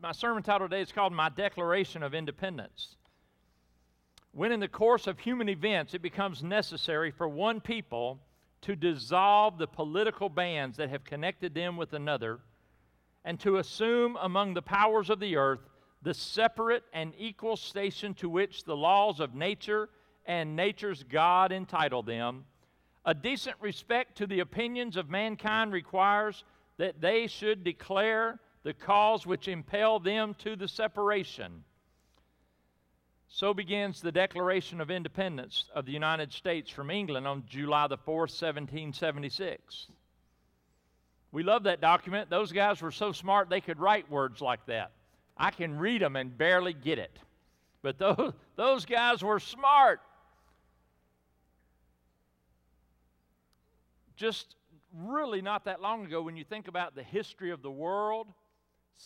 My sermon title today is called My Declaration of Independence. When in the course of human events it becomes necessary for one people to dissolve the political bands that have connected them with another and to assume among the powers of the earth the separate and equal station to which the laws of nature and nature's God entitle them, a decent respect to the opinions of mankind requires that they should declare the cause which impelled them to the separation. So begins the Declaration of Independence of the United States from England on July the 4th, 1776. We love that document. Those guys were so smart they could write words like that. I can read them and barely get it. But those guys were smart. Just really not that long ago, when you think about the history of the world,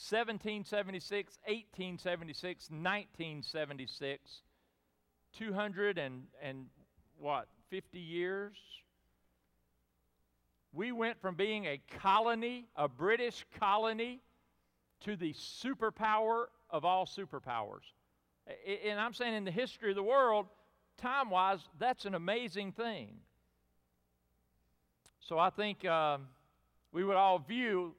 1776, 1876, 1976, 50 years? We went from being a colony, a British colony, to the superpower of all superpowers. And I'm saying in the history of the world, time-wise, that's an amazing thing. So I think we would all view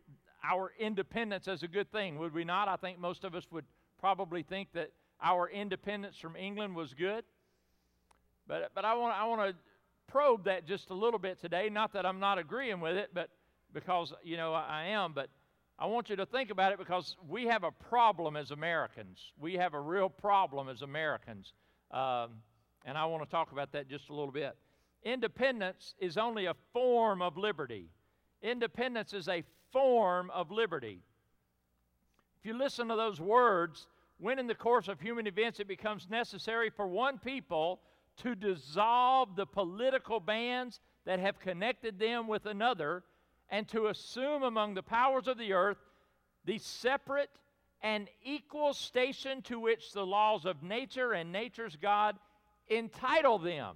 our independence as a good thing, would we not? I think most of us would probably think that our independence from England was good. But I want to probe that just a little bit today. Not that I'm not agreeing with it, but because, I am. But I want you to think about it because we have a problem as Americans. We have a real problem as Americans. And I want to talk about that just a little bit. Independence is only a form of liberty. Independence is a form of liberty. If you listen to those words, when in the course of human events it becomes necessary for one people to dissolve the political bands that have connected them with another and to assume among the powers of the earth the separate and equal station to which the laws of nature and nature's God entitle them.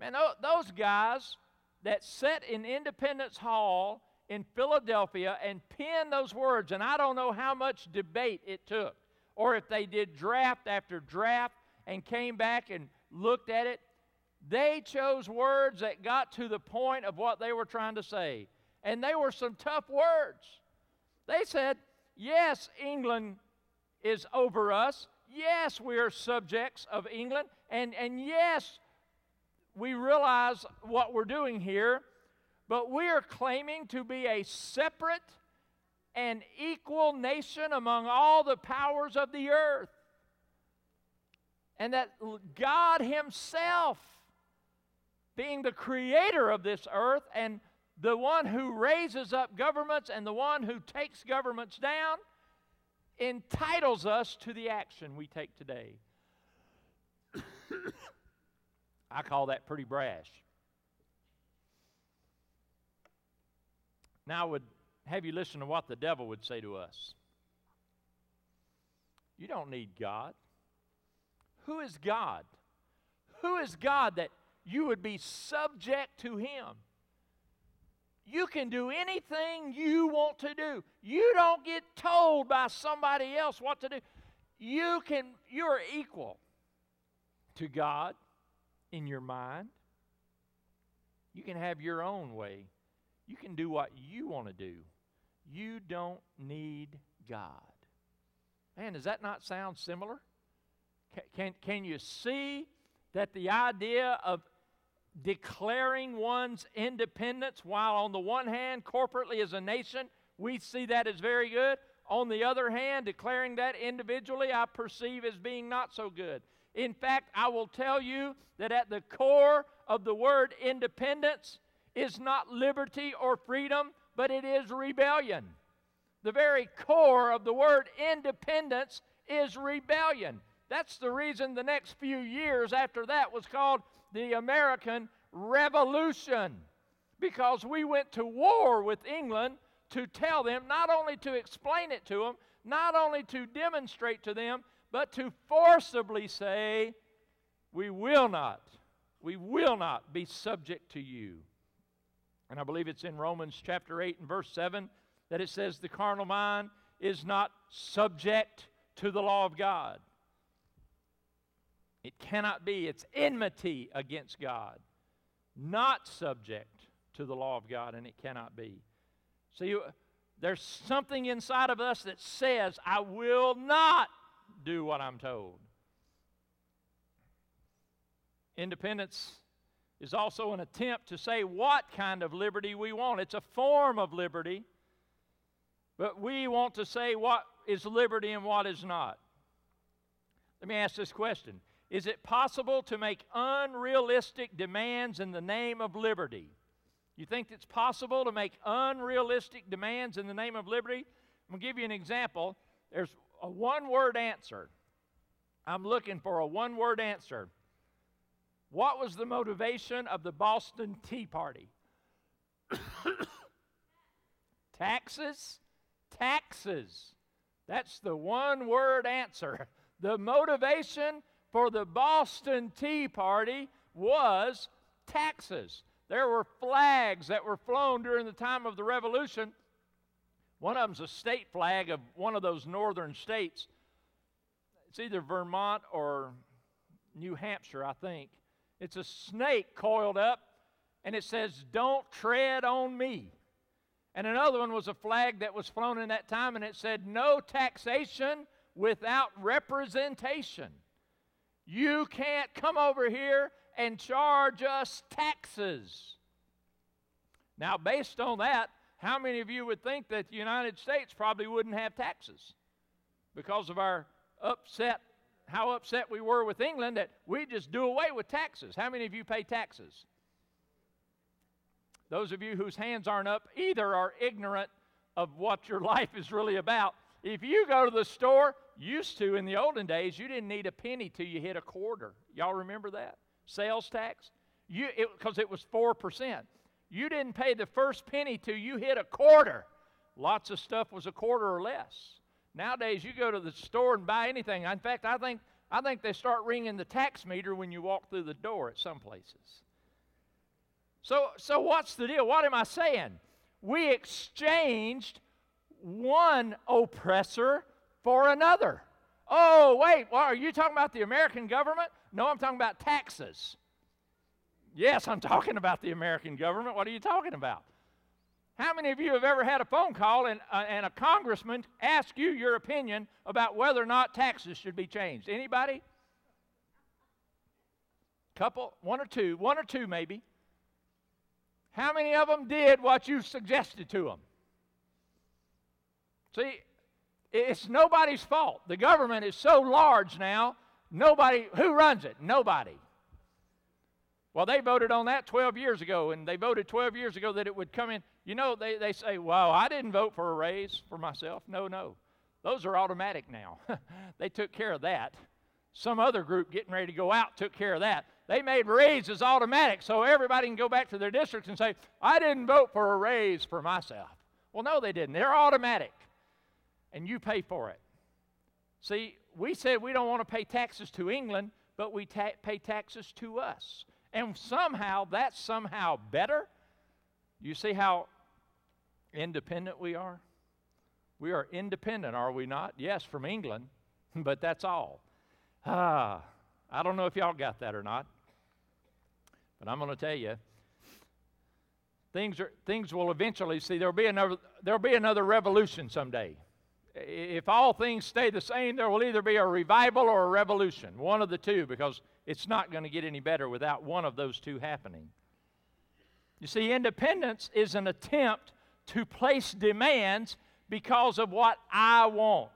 Man, those guys that sat in Independence Hall in Philadelphia and penned those words, and I don't know how much debate it took, or if they did draft after draft and came back and looked at it, they chose words that got to the point of what they were trying to say. And they were some tough words. They said, yes, England is over us. Yes, we are subjects of England. And yes, we realize what we're doing here, but we are claiming to be a separate and equal nation among all the powers of the earth. And that God Himself, being the creator of this earth and the one who raises up governments and the one who takes governments down, entitles us to the action we take today. I call that pretty brash. Now I would have you listen to what the devil would say to us. You don't need God. Who is God? Who is God that you would be subject to Him? You can do anything you want to do. You don't get told by somebody else what to do. You're equal to God in your mind. You can have your own way. You can do what you want to do. You don't need God. Man, does that not sound similar? Can you see that the idea of declaring one's independence, while on the one hand, corporately as a nation, we see that as very good. On the other hand, declaring that individually, I perceive as being not so good. In fact, I will tell you that at the core of the word independence is not liberty or freedom, but it is rebellion. The very core of the word independence is rebellion. That's the reason the next few years after that was called the American Revolution, because we went to war with England to tell them, not only to explain it to them, not only to demonstrate to them, but to forcibly say, we will not be subject to you. And I believe it's in Romans chapter 8 and verse 7 that it says the carnal mind is not subject to the law of God. It cannot be. It's enmity against God. Not subject to the law of God, and it cannot be. See, there's something inside of us that says, I will not do what I'm told. Independence is also an attempt to say what kind of liberty we want. It's a form of liberty, but we want to say what is liberty and what is not. Let me ask this question. Is it possible to make unrealistic demands in the name of liberty? You think it's possible to make unrealistic demands in the name of liberty? I'm going to give you an example. There's a one-word answer. I'm looking for a one-word answer. What was the motivation of the Boston Tea Party? Taxes? Taxes. That's the one-word answer. The motivation for the Boston Tea Party was taxes. There were flags that were flown during the time of the Revolution. One of them's a state flag of one of those northern states. It's either Vermont or New Hampshire, I think. It's a snake coiled up, and it says, "Don't tread on me." And another one was a flag that was flown in that time, and it said, "No taxation without representation." You can't come over here and charge us taxes. Now, based on that, how many of you would think that the United States probably wouldn't have taxes because of our how upset we were with England that we just do away with taxes? How many of you pay taxes? Those of you whose hands aren't up either are ignorant of what your life is really about. If you go to the store, used to in the olden days, you didn't need a penny till you hit a quarter. Y'all remember that? Sales tax? Because it was 4%. You didn't pay the first penny till you hit a quarter. Lots of stuff was a quarter or less. Nowadays, you go to the store and buy anything. In fact, I think they start ringing the tax meter when you walk through the door at some places. So what's the deal? What am I saying? We exchanged one oppressor for another. Oh, wait, well, are you talking about the American government? No, I'm talking about taxes. Yes, I'm talking about the American government. What are you talking about? How many of you have ever had a phone call and a congressman ask you your opinion about whether or not taxes should be changed? Anybody? Couple? One or two maybe. How many of them did what you suggested to them? See, it's nobody's fault. The government is so large now, who runs it? Nobody. Well, they voted on that 12 years ago, and they voted 12 years ago that it would come in. You know, they say, well, I didn't vote for a raise for myself. No. Those are automatic now. They took care of that. Some other group getting ready to go out took care of that. They made raises automatic so everybody can go back to their districts and say, I didn't vote for a raise for myself. Well, no, they didn't. They're automatic, and you pay for it. See, we said we don't want to pay taxes to England, but we pay taxes to us. And somehow, that's somehow better. You see how independent we are? We are independent, are we not? Yes, from England, but that's all. I don't know if y'all got that or not, but I'm going to tell you, things will eventually, see, there'll be another revolution someday. If all things stay the same, there will either be a revival or a revolution, one of the two, because it's not going to get any better without one of those two happening. You see, independence is an attempt to place demands because of what I want.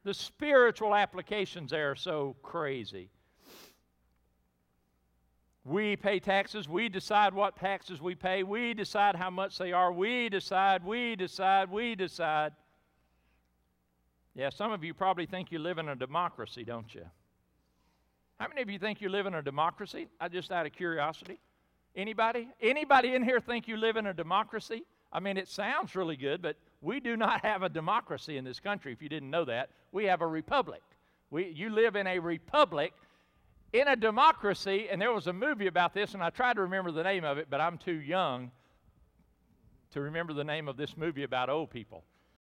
The spiritual applications there are so crazy. We pay taxes. We decide what taxes we pay. We decide how much they are. We decide. Yeah, some of you probably think you live in a democracy, don't you? How many of you think you live in a democracy? Just out of curiosity. Anybody? Anybody in here think you live in a democracy? I mean, it sounds really good, but we do not have a democracy in this country, if you didn't know that. We have a republic. You live in a republic, in a democracy, and there was a movie about this, and I tried to remember the name of it, but I'm too young to remember the name of this movie about old people.